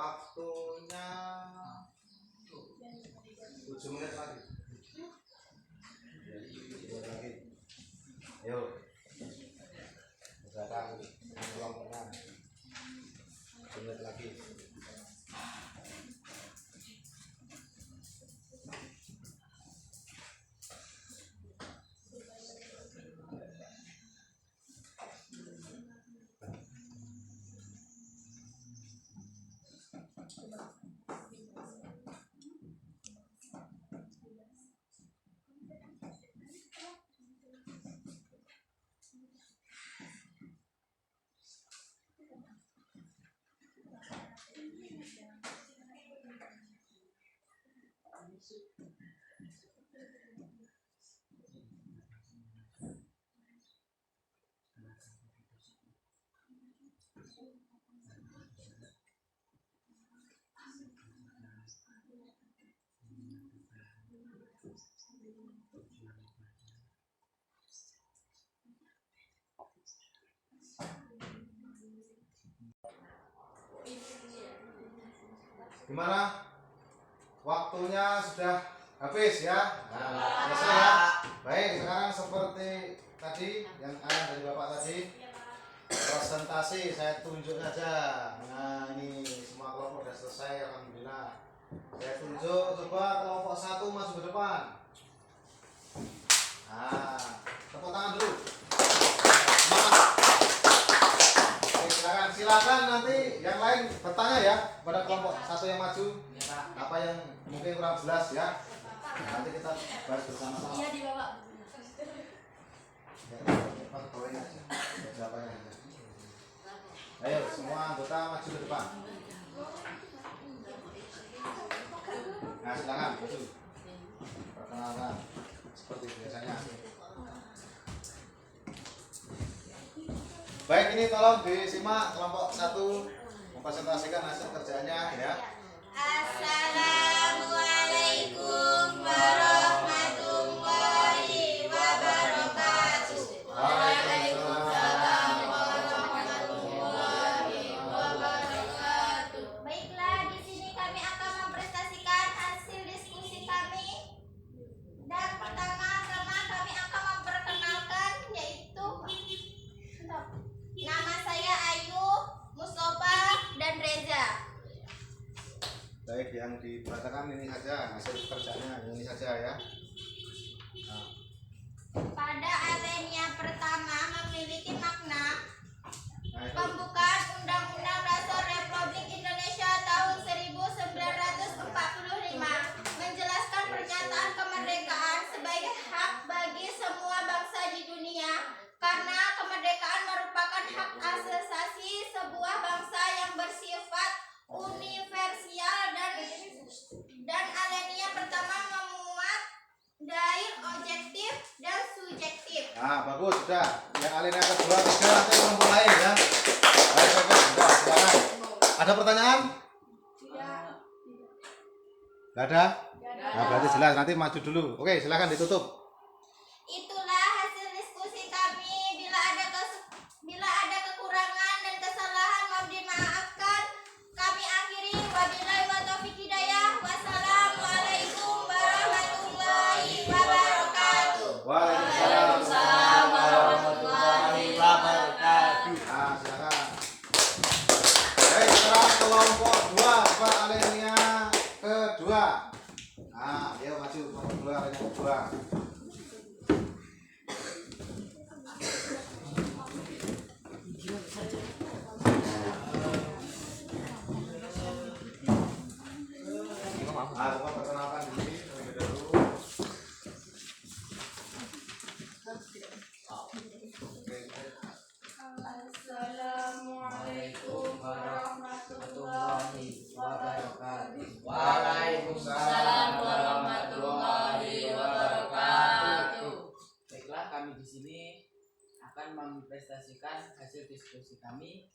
waktunya 7 menit lagi. Yuk, misalkan kelompoknya 7 menit lagi. Gimana? Waktunya sudah habis ya? Nah, selesai ya? Baik, sekarang seperti tadi yang ayah dari bapak tadi, presentasi saya tunjuk saja. Nah, ini semua kelompok sudah selesai, alhamdulillah. Saya tunjuk, coba kelompok 1 masuk ke depan. Nah, tepuk tangan dulu. Semangat. Silakan nanti yang lain bertanya ya pada kelompok 1 yang maju, apa yang mungkin kurang jelas ya, nanti kita bahas bersama-sama. Iya, dibawa. Ayo semua anggota maju ke depan. Nah, silakan maju. Perkenalkan seperti biasanya. Baik, ini tolong disimak kelompok 1 mempresentasikan hasil kerjaannya ya. Assalamualaikum warahmatullahi wabarakatuh. Waalaikumsalam warahmatullahi wabarakatuh. Baiklah, di sini kami akan mempresentasikan hasil diskusi kami. Dan pertama-tama kami akan memperkenalkan yaitu nama saya Ayu, Mustafa, dan Reza. Baik, yang dibacakan ini saja hasil kerjanya, ini saja ya. Nah. Pada alinea pertama memiliki makna pembukaan Undang-Undang Dasar Republik Indonesia tahun 1945 menjelaskan pernyataan kemerdekaan sebagai hak bagi semua bangsa di dunia karena kemerdekaan merupakan hak asasi sebuah bangsa yang bersifat universal dan alinea pertama memuat dalil objektif dan subjektif. Nah, bagus sudah. Yang alinea kedua, 3 nanti kelompok lain ya. Baik, bagus. Sudah, silakan. Ada pertanyaan? Tidak ada? Nah, berarti jelas, nanti maju dulu. Oke, silakan ditutup. Itulah hasil diskusi kami. Bila ada kekurangan dan kesalahan mohon dimaafkan. Kami akhiri, wabillahi wa taufiq hidayah. Wassalamualaikum warahmatullahi wabarakatuh. Waalaikumsalam warahmatullahi wabarakatuh. Nah, silakan. Baik, sekarang kelompok 2 Pak alinea kedua. Nah, ayo maju kelompok 2 alinea kedua. Nah, semua perkenalkan diri terlebih dahulu. Assalamualaikum warahmatullahi wabarakatuh. Waalaikumsalam warahmatullahi wabarakatuh. Baiklah, kami di sini akan mempresentasikan hasil diskusi kami.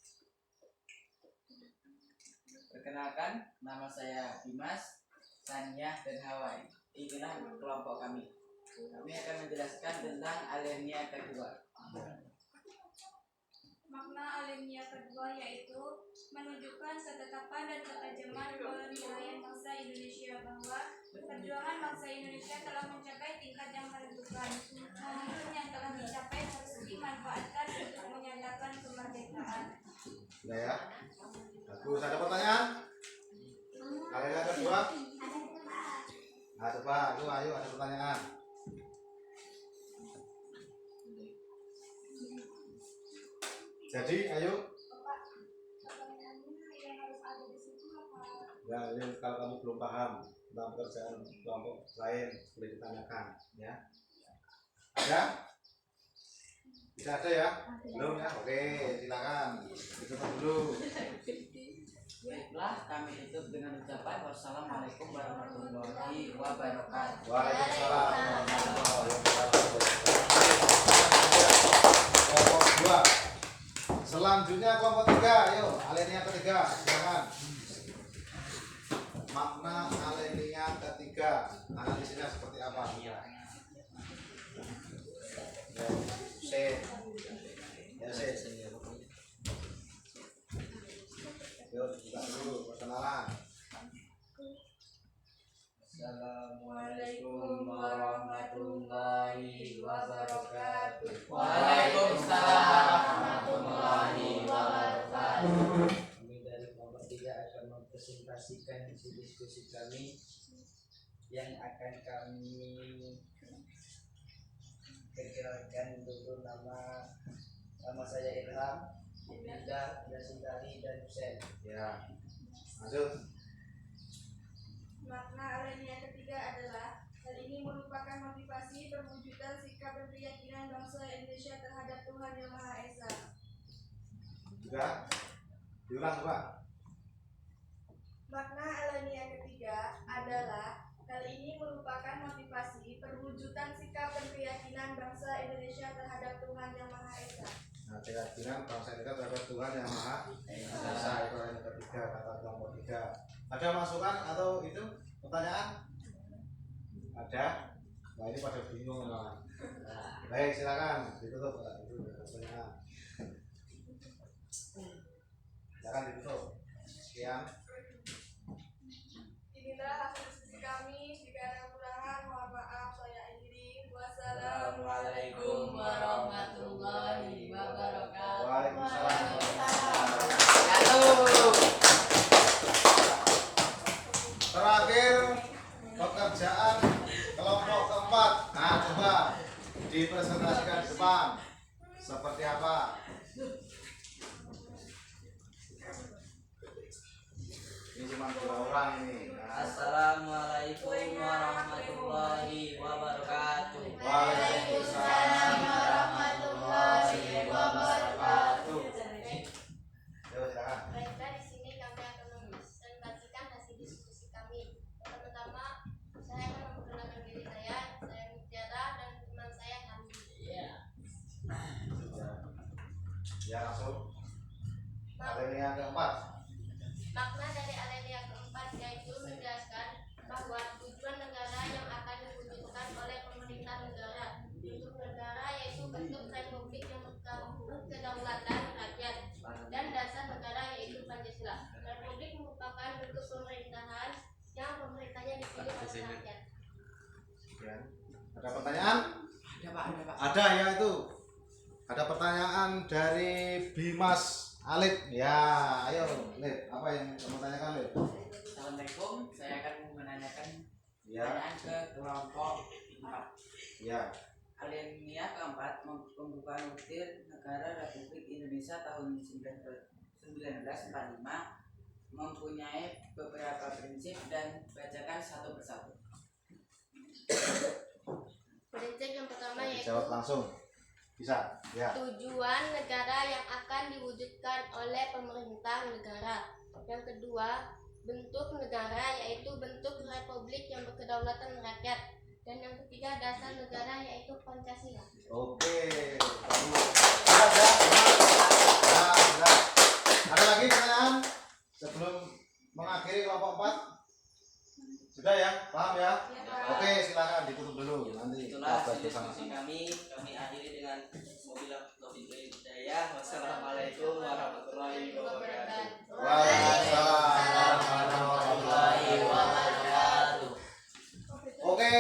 Perkenalkan, nama saya Dimas, Saniah, dan Hawa. Inilah kelompok kami. Kami akan menjelaskan tentang alinea kedua. Makna alinea kedua yaitu menunjukkan ketetapan dan ketajaman dilakukan. Tujuan yang telah dicapai harus dimanfaatkan untuk menyatakan kemerdekaan. Ya. Bagus. Ada pertanyaan? Ada yang kedua? Nah, coba, ayo ada pertanyaan. Jadi, ayo. Ya, ini kalau kamu belum paham tentang pekerjaan kelompok lain boleh ditanyakan, ya. Ada? Bisa ada ya? Belum ya? Oke, silakan. Ditutup dulu. Baiklah, kami tutup dengan ucapan wassalamualaikum warahmatullahi wabarakatuh. Waalaikumsalam warahmatullahi wabarakatuh. Kelompok 2. Selanjutnya kelompok 3. Ayo, alinea ketiga. Silakan. Makna alinea ketiga. Analisisnya seperti apa? Ya, C. Ya, C. Yuk, buka dulu perkenalan. Assalamualaikum warahmatullahi wabarakatuh. Waalaikumsalam warahmatullahi wabarakatuh. Kami dari kelompok 3 akan mempresentasikan isi diskusi kami yang akan kami perkenalkan dulu. Nama saya Ilham, Dinda, Yasintari, dan Hussein. Ya. Lanjut. Makna alinea ketiga adalah hal ini merupakan motivasi perwujudan sikap dan keyakinan bangsa Indonesia terhadap Tuhan Yang Maha Esa. Juga diulang, Pak. Makna alinea ketiga adalah hal ini merupakan motivasi perwujudan sikap dan keyakinan bangsa Indonesia terhadap Tuhan Yang Maha Esa. Nah, keyakinan bangsa kita terhadap Tuhan Yang Maha Esa itu yang ketiga, kata kelompok 3. Ada masukan atau itu pertanyaan? Ada? Nah, ini pada bingung malah. Baik, silakan ditutup. Itu pertanyaan. Silakan ditutup. Sekian. Inilah hasil diskusi kami. Jika ada kekurangan, mohon maaf. Saya akhiri. Wassalamualaikum warahmatullahi wabarakatuh. Waalaikumsalam. Satu. Terakhir pekerjaan kelompok keempat. Nah, coba dipresentasikan di depan seperti apa. Ini cuma 2 orang ini. Nah, Assalamualaikum warahmatullahi wabarakatuh. Waalaikumsalam warahmatullahi wabarakatuh. Yo, silakan. Baiklah, di sini kami akan mempresentasikan hasil diskusi kami. Pertama, saya akan memperkenalkan diri saya Mutiara dan teman saya Hamdi. Ya, langsung. Alinea keempat. Makna dari alinea keempat yaitu menjelaskan bahwa tujuan negara yang akan diwujudkan oleh pemerintah negara. Bentuk negara yaitu bentuk republik yang berkedaulatan rakyat dan dasar negara yaitu Pancasila. Republik merupakan bentuk pemerintahan yang pemerintahnya dipilih oleh rakyat. Sekian. Ada pertanyaan? Ada Pak, ada Pak. Ada ya itu. Ada pertanyaan dari Bimas Alif. Ya, ayo Lid, apa yang kamu tanyakan, Lid? Assalamualaikum, saya akan menanyakan Ya, pertanyaan ke kelompok 4. ya. Alinea keempat pembukaan Uktir Negara Republik Indonesia tahun 1945 mempunyai beberapa prinsip dan bacakan satu persatu. Prinsip yang pertama yaitu Jawab langsung. Bisa? Ya. tujuan negara yang akan diwujudkan oleh pemerintah negara. Yang kedua, bentuk negara yaitu bentuk republik yang berkedaulatan rakyat. Dan yang ketiga, dasar negara yaitu Pancasila. Oke. Bagus. Ada. Ada lagi pertanyaan sebelum mengakhiri kelompok 4? Sudah ya? Paham ya? Oke, silakan ditutup dulu. Nanti Itulah bahas hasil bersama. diskusi kami akhiri dengan wabillahi taufiq wal hidayah. Wassalamualaikum warahmatullahi wabarakatuh. Waalaikumsalam warahmatullahi wabarakatuh. Oke,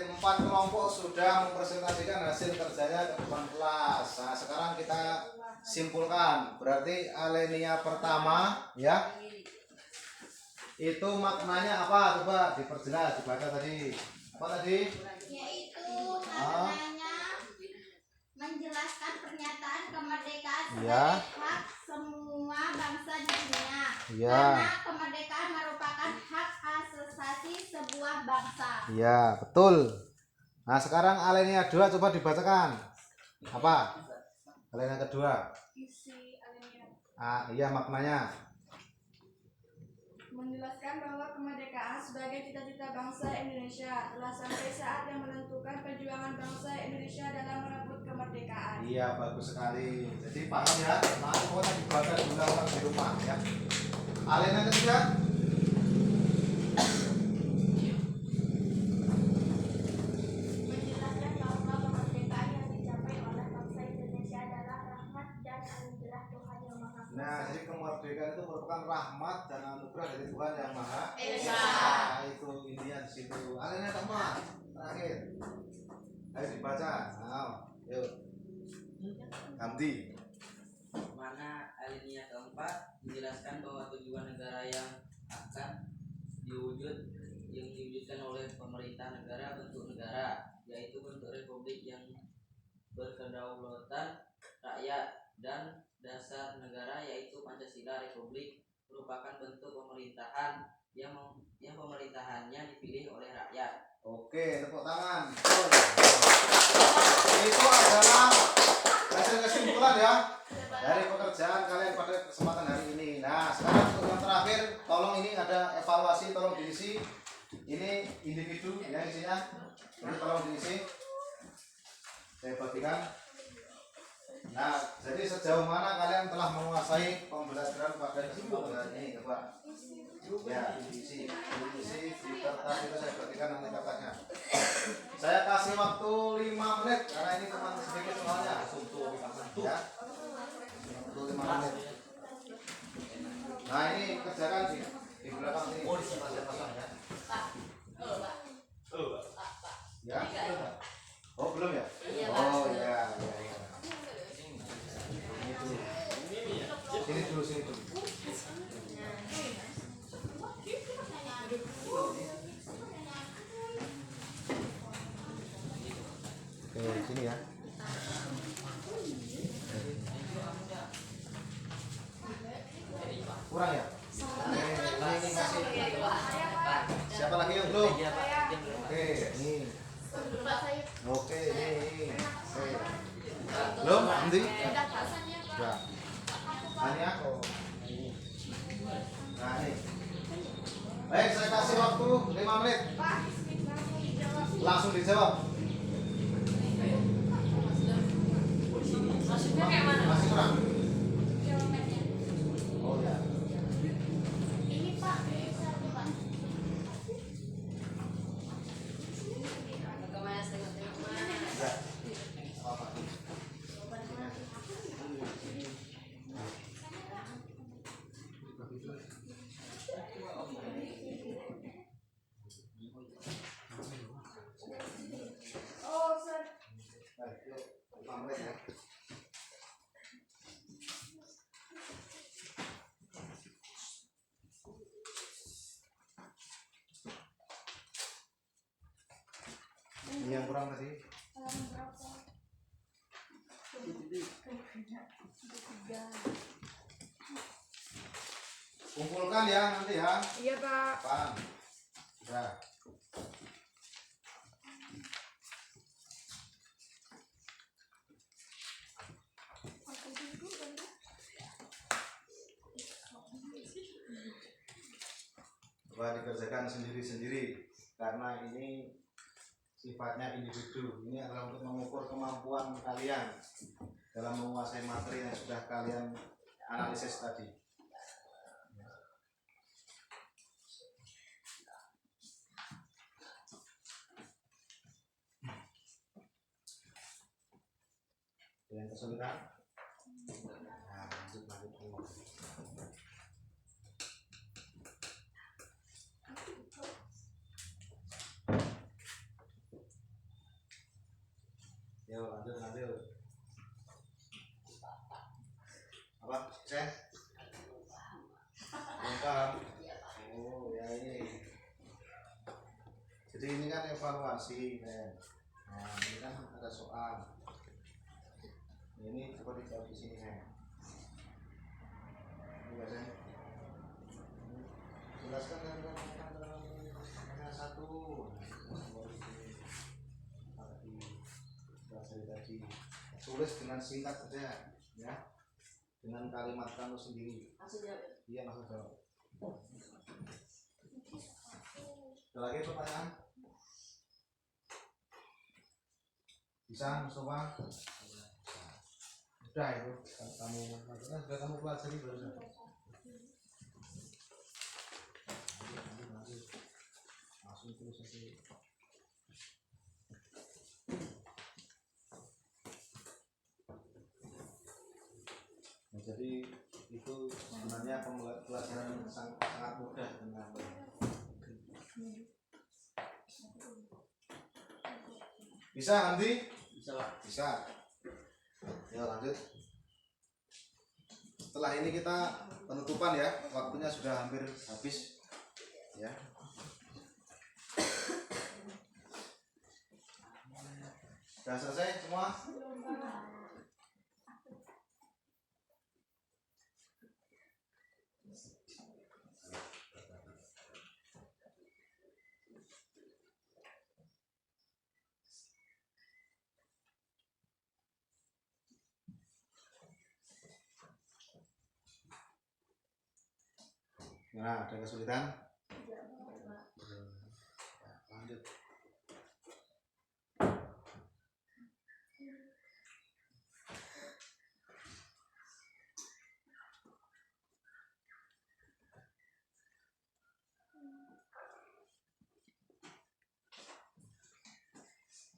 4 kelompok sudah sudah mempresentasikan hasil kerjanya ke depan kelas. Nah, sekarang kita simpulkan. Berarti alinea pertama ya. Itu maknanya apa? Coba diperjelas, dibaca tadi. Apa tadi? Yaitu maknanya menjelaskan pernyataan kemerdekaan Ya. sebagai hak semua bangsa di dunia. Ya. Karena kemerdekaan merupakan hak asasi sebuah bangsa. Ya, betul. Nah, sekarang alinea 2 coba dibacakan. Apa? Alinea kedua. Isi alinea. Ah, iya maknanya. Menjelaskan bahwa kemerdekaan sebagai cita-cita bangsa Indonesia telah sampai saat yang menentukan perjuangan bangsa Indonesia dalam merebut kemerdekaan. Iya, bagus sekali. Jadi paham ya? Nah, pokoknya dibaca diulang-ulang di rumah ya. Alinea ketiga. Menjelaskan bahwa kemerdekaan yang dicapai oleh bangsa Indonesia adalah rahmat dan anugerah Tuhan Yang Maha Kuasa. Nah, jadi kemerdekaan itu merupakan rahmat dan anugerah dari Tuhan Yang Maha Esa. Nah, itu intinya di situ. Alinea keempat, terakhir. Ayo dibaca. Nah, yuk. Ganti. Mana alinea keempat menjelaskan bahwa tujuan negara yang akan diwujudkan oleh pemerintah negara bentuk negara, yaitu bentuk republik yang berkedaulatan rakyat, dan dasar negara yaitu Pancasila. Republik merupakan bentuk pemerintahan yang pemerintahannya dipilih oleh rakyat. Oke, tepuk tangan. Betul. Itu adalah hasil kesimpulan ya dari pekerjaan kalian pada kesempatan hari ini. Nah, sekarang untuk yang terakhir, tolong ini ada evaluasi, tolong diisi. Ini individu ya isinya. Ini tolong diisi. Saya bagikan. Nah, jadi sejauh mana kalian telah menguasai pembelajaran pada kesempatan ini, coba. Ya, diisi di kertas itu saya bagikan nanti katanya. Saya kasih waktu 5 menit karena ini cuma sedikit soalnya. Ya. Waktu 5 menit. Nah, ini kerjakan di belakang sini. Oh, di pasang ya. Ya. Oh, belum ya? Oh, ya. Sini dulu, sini dulu. Oke, sini ya. Kurang ya? Ini masih. Siapa lagi yang belum? Oke, ini. Oke, ini. Oke. Belum? Nanti? Ya. Tanya kok. Nah, ini. Baik, saya kasih waktu 5 menit. Langsung dijawab. Maksudnya kayak mana? Masih kurang? Oh ya. Ini Pak, bisa Pak. Ya. Apa? Oh, Sir. Baik, yuk. 5 menit ya. Ini yang kurang tadi. Kumpulkan ya nanti ya. Iya, Pak. Paham? Sudah. Coba dikerjakan sendiri-sendiri karena ini sifatnya individu. Ini adalah untuk mengukur kemampuan kalian dalam menguasai materi yang sudah kalian analisis tadi. Yang kesulitan? Nah, lanjut. Jadi ini kan evaluasi, kan. Nah, ini kan ada soal. Ini coba dijawab di sini, kan. Ini kan. Jelaskan dengan satu. Tadi tulis dengan singkat saja, ya. Dengan kalimat kamu sendiri. Iya, langsung jawab. Ada lagi pertanyaan? Bisa, Mustafa? Udah itu, kamu maksudnya sudah kamu pelajari belum? Nanti langsung tulis aja. Nah, jadi itu sebenarnya pelajaran yang sangat mudah dengan bisa nanti bisa ya. Lanjut, setelah ini kita penutupan ya, waktunya sudah hampir habis ya. Sudah selesai semua? Nah, ada kesulitan? Lanjut.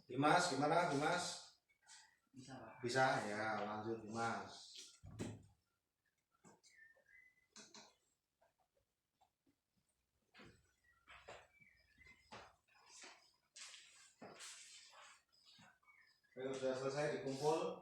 Dimas, gimana Dimas? Bisa ya, lanjut Dimas. Kalau sudah selesai dikumpul.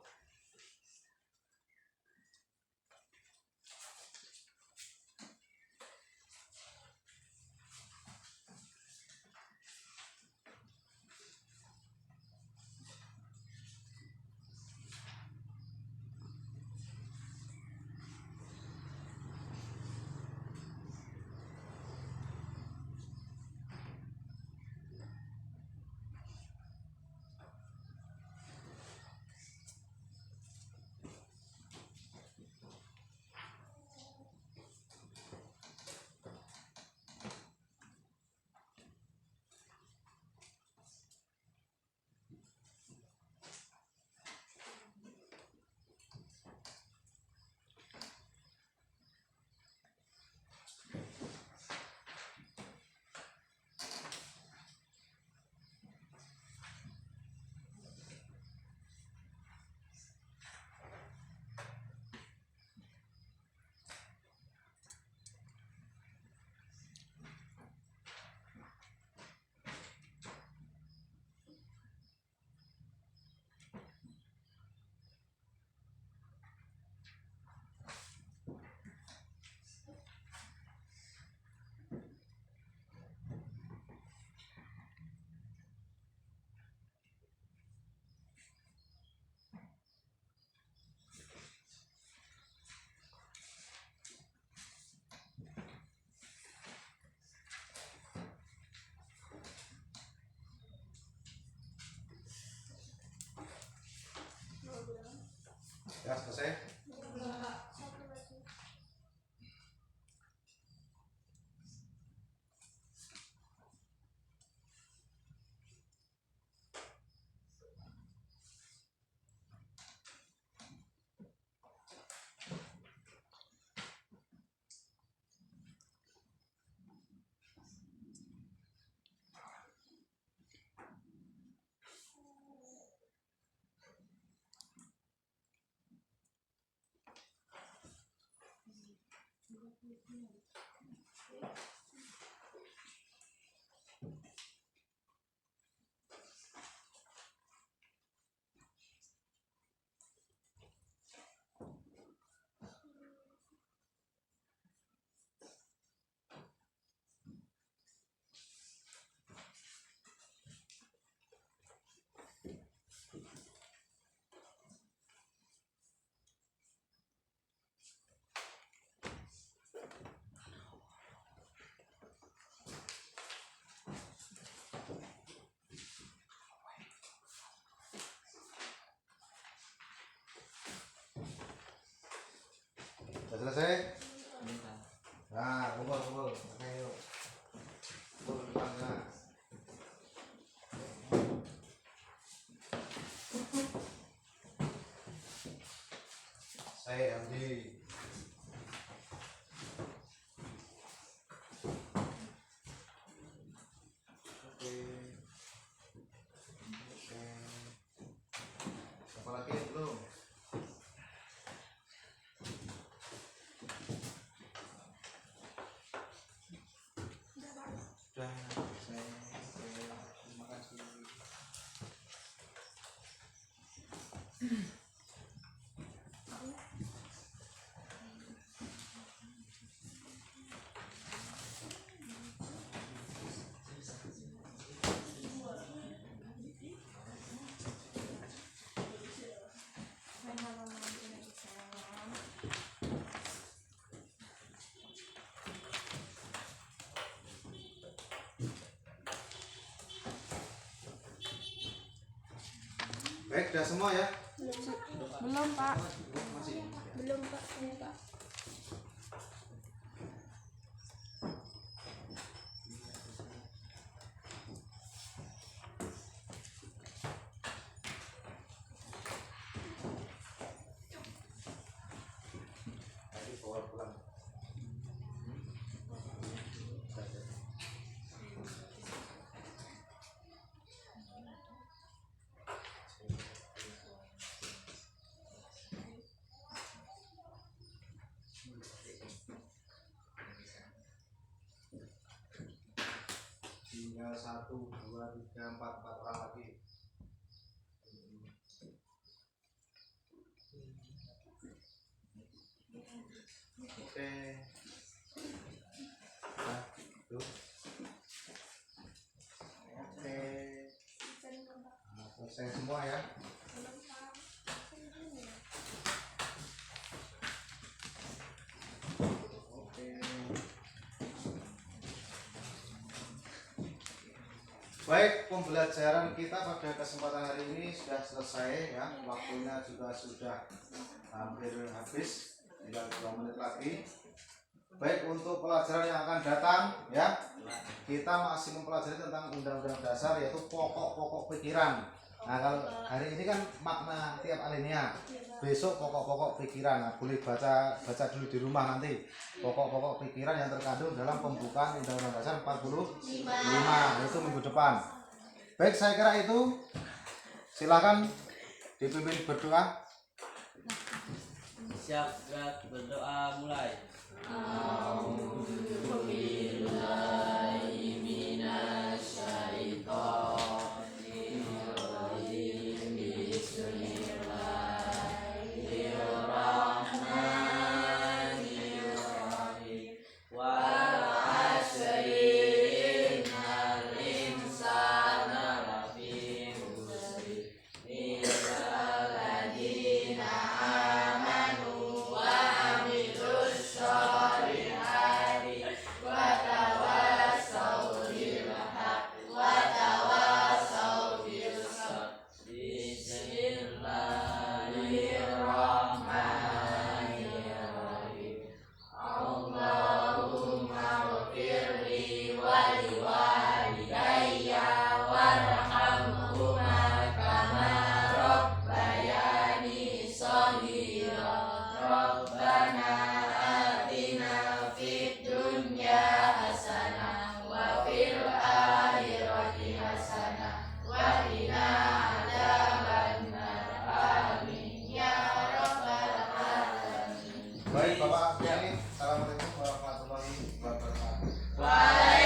Ya, selesai. selesai? Nah, kumpul. Oke, yuk. Kumpul depannya. Saya Amdi. Oke. Apa lagi belum? Sudah, terima kasih. Baik, sudah semua ya? Belum, Pak. Masih. Belum Pak, saya Pak. Tadi bawa pulang. Tinggal 1, 2, 3, 4 orang lagi. Oke. Nah, itu. Oke. Nah, selesai semua ya. Oke. Baik, pembelajaran kita pada kesempatan hari ini sudah selesai ya. Waktunya juga sudah hampir habis, tinggal 2 menit lagi. Baik, untuk pelajaran yang akan datang ya, kita masih mempelajari tentang undang-undang dasar, yaitu pokok-pokok pikiran. Nah, kalau hari ini kan makna tiap alinea, besok pokok-pokok pikiran. Nah, boleh baca dulu di rumah nanti pokok-pokok pikiran yang terkandung dalam pembukaan undang-undang dasar 45 itu minggu depan. Baik, saya kira itu. Silakan dipimpin berdoa. Siap, gerak, berdoa mulai. Baik, Bapak, ini assalamualaikum warahmatullahi wabarakatuh. Waalaikumsalam.